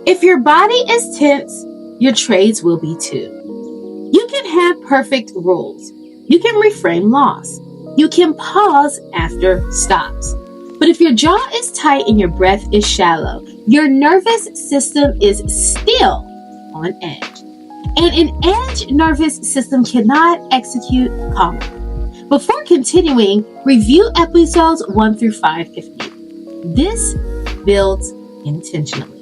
If your body is tense, your trades will be too. You can have perfect rules. You can reframe loss. You can pause after stops. But if your jaw is tight and your breath is shallow, your nervous system is still on edge. And an edge nervous system cannot execute calmly. Before continuing, review episodes 1 through 5 if needed. This builds intentionally.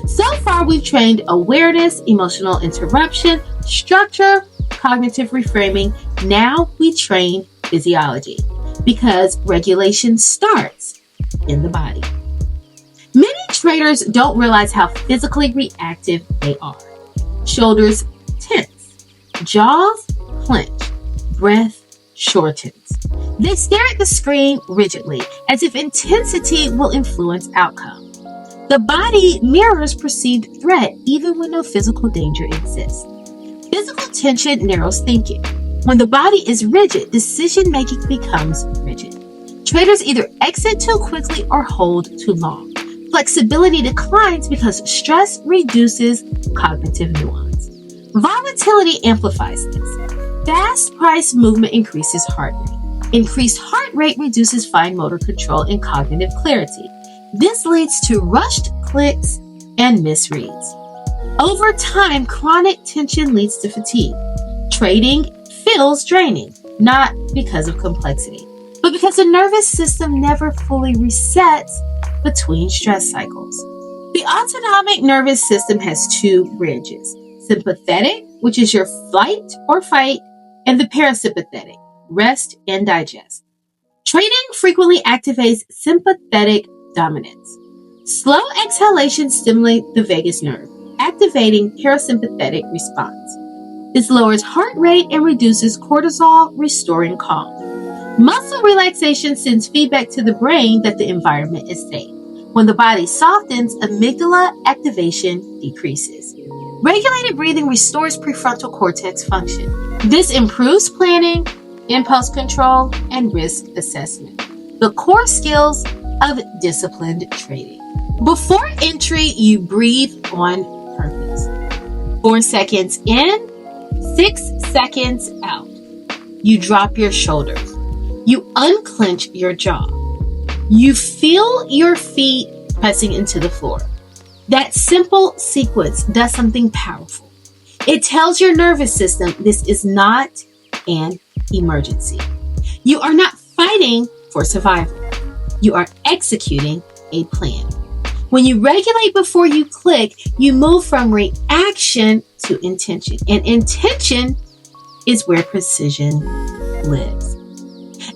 So far, we've trained awareness, emotional interruption, structure, cognitive reframing. Now we train physiology because regulation starts in the body. Many traders don't realize how physically reactive they are. Shoulders tense, jaws clench, breath shortens. They stare at the screen rigidly as if intensity will influence outcome. The body mirrors perceived threat even when no physical danger exists. Physical tension narrows thinking. When the body is rigid, decision-making becomes rigid. Traders either exit too quickly or hold too long. Flexibility declines because stress reduces cognitive nuance. Volatility amplifies this. Fast price movement increases heart rate. Increased heart rate reduces fine motor control and cognitive clarity. This leads to rushed clicks and misreads. Over time, chronic tension leads to fatigue. Trading feels draining, not because of complexity, but because the nervous system never fully resets between stress cycles. The autonomic nervous system has two branches: sympathetic, which is your flight or fight, and the parasympathetic, rest and digest. Trading frequently activates sympathetic dominance. Slow exhalations stimulate the vagus nerve, activating parasympathetic response. This lowers heart rate and reduces cortisol, restoring calm. Muscle relaxation sends feedback to the brain that the environment is safe. When the body softens, amygdala activation decreases. Regulated breathing restores prefrontal cortex function. This improves planning, impulse control, and risk assessment, the core skills of disciplined trading. Before entry, you breathe on purpose. 4 seconds in, 6 seconds out. You drop your shoulders. You unclench your jaw. You feel your feet pressing into the floor. That simple sequence does something powerful. It tells your nervous system this is not an emergency. You are not fighting for survival. You are executing a plan. When you regulate before you click, you move from reaction to intention. And intention is where precision lives.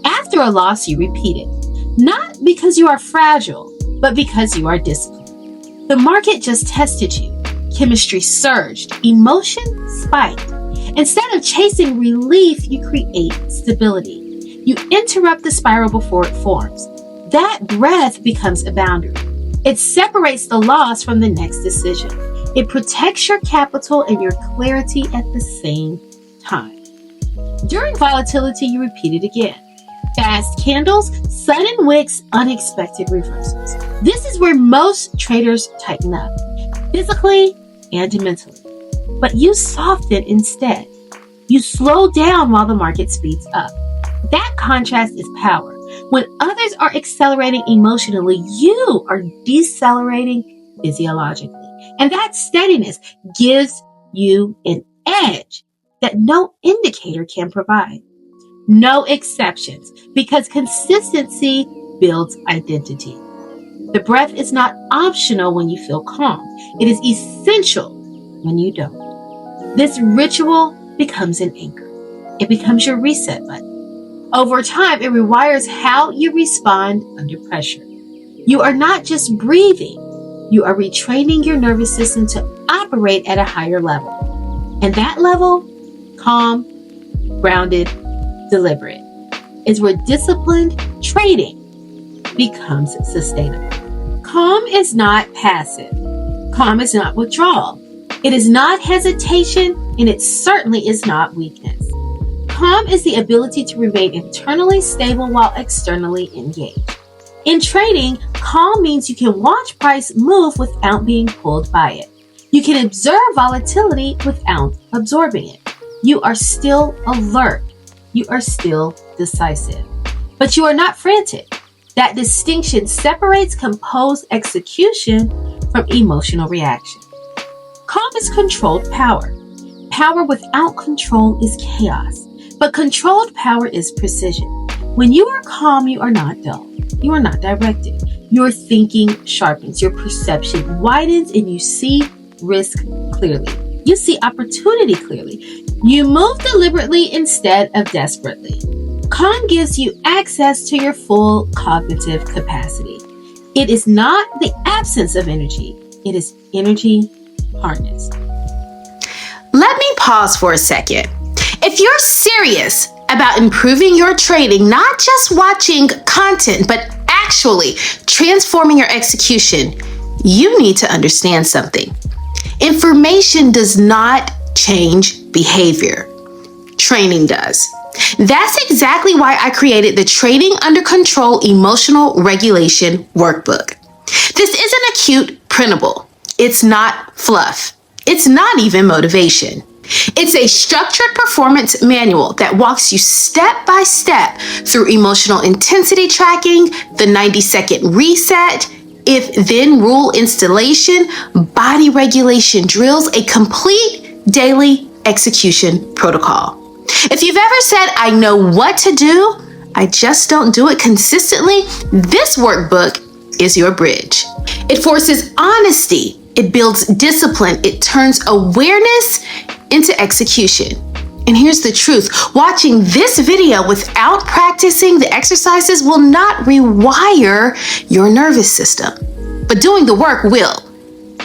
After a loss, you repeat it. Not because you are fragile, but because you are disciplined. The market just tested you. Chemistry surged. Emotion spiked. Instead of chasing relief, you create stability. You interrupt the spiral before it forms. That breath becomes a boundary. It separates the loss from the next decision. It protects your capital and your clarity at the same time. During volatility, you repeat it again. Fast candles, sudden wicks, unexpected reversals. This is where most traders tighten up, physically and mentally. But you soften instead. You slow down while the market speeds up. That contrast is power. When others are accelerating emotionally, you are decelerating physiologically. And that steadiness gives you an edge that no indicator can provide. No exceptions, because consistency builds identity. The breath is not optional when you feel calm. It is essential when you don't. This ritual becomes an anchor. It becomes your reset button. Over time, it rewires how you respond under pressure. You are not just breathing. You are retraining your nervous system to operate at a higher level. And that level, calm, grounded, deliberate, is where disciplined trading becomes sustainable. Calm is not passive. Calm is not withdrawal. It is not hesitation. and it certainly is not weakness. Calm is the ability to remain internally stable while externally engaged. In trading, calm means you can watch price move without being pulled by it. You can observe volatility without absorbing it. You are still alert. You are still decisive. But you are not frantic. That distinction separates composed execution from emotional reaction. Calm is controlled power. Power without control is chaos, but controlled power is precision. When you are calm, you are not dull. You are not directed. Your thinking sharpens, your perception widens, and you see risk clearly. You see opportunity clearly. You move deliberately instead of desperately. Calm gives you access to your full cognitive capacity. It is not the absence of energy. It is energy harnessed. Let me pause for a second. If you're serious about improving your trading, not just watching content, but actually transforming your execution, you need to understand something. Information does not change behavior. Training does. That's exactly why I created the Trading Under Control Emotional Regulation Workbook. This isn't a cute printable. It's not fluff. It's not even motivation. It's a structured performance manual that walks you step by step through emotional intensity tracking, the 90-second reset, if-then rule installation, body regulation drills, a complete daily execution protocol. If you've ever said, I know what to do, I just don't do it consistently, this workbook is your bridge. It forces honesty. It builds discipline. It turns awareness into execution. And here's the truth. Watching this video without practicing the exercises will not rewire your nervous system, but doing the work will.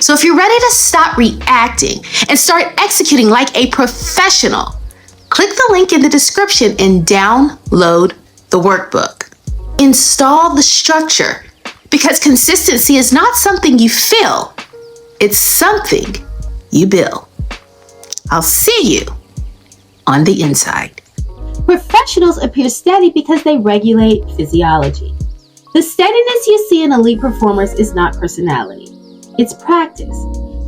So if you're ready to stop reacting and start executing like a professional, click the link in the description and download the workbook. Install the structure, because consistency is not something you feel. It's something you build. I'll see you on the inside. Professionals appear steady because they regulate physiology. The steadiness you see in elite performers is not personality. It's practice.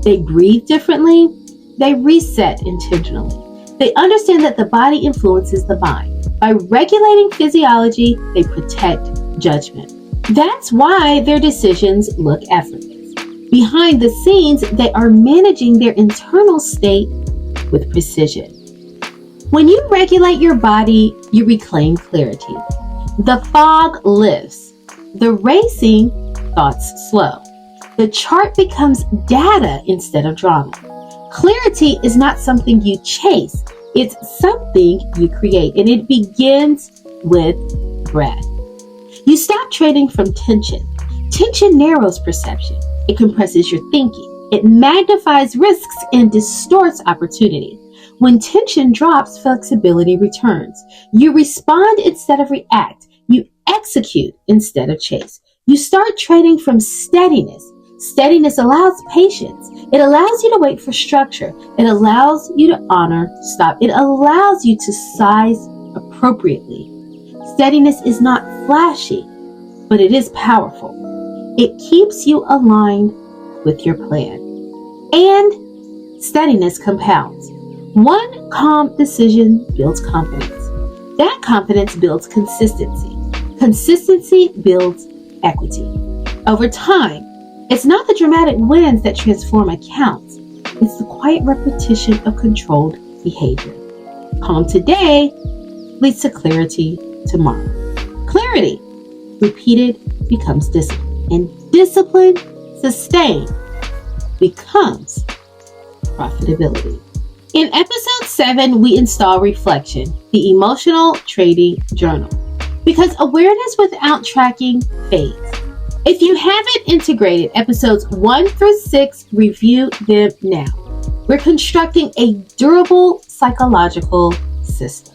They breathe differently. They reset intentionally. They understand that the body influences the mind. By regulating physiology, they protect judgment. That's why their decisions look effortless. Behind the scenes, they are managing their internal state with precision. When you regulate your body, you reclaim clarity. The fog lifts. The racing thoughts slow. The chart becomes data instead of drama. Clarity is not something you chase. It's something you create, and it begins with breath. You stop trading from tension. Tension narrows perception. It compresses your thinking. It magnifies risks and distorts opportunity. When tension drops, flexibility returns. You respond instead of react. You execute instead of chase. You start trading from steadiness. Steadiness allows patience. It allows you to wait for structure. It allows you to honor stop. It allows you to size appropriately. Steadiness is not flashy, but it is powerful. It keeps you aligned with your plan. And steadiness compounds. One calm decision builds confidence. That confidence builds consistency. Consistency builds equity. Over time, it's not the dramatic wins that transform accounts. It's the quiet repetition of controlled behavior. Calm today leads to clarity tomorrow. Clarity, repeated, becomes discipline. And discipline, sustained, becomes profitability. In episode 7, we install reflection, the emotional trading journal, because awareness without tracking fades. If you haven't integrated episodes 1 through 6, review them now. We're constructing a durable psychological system.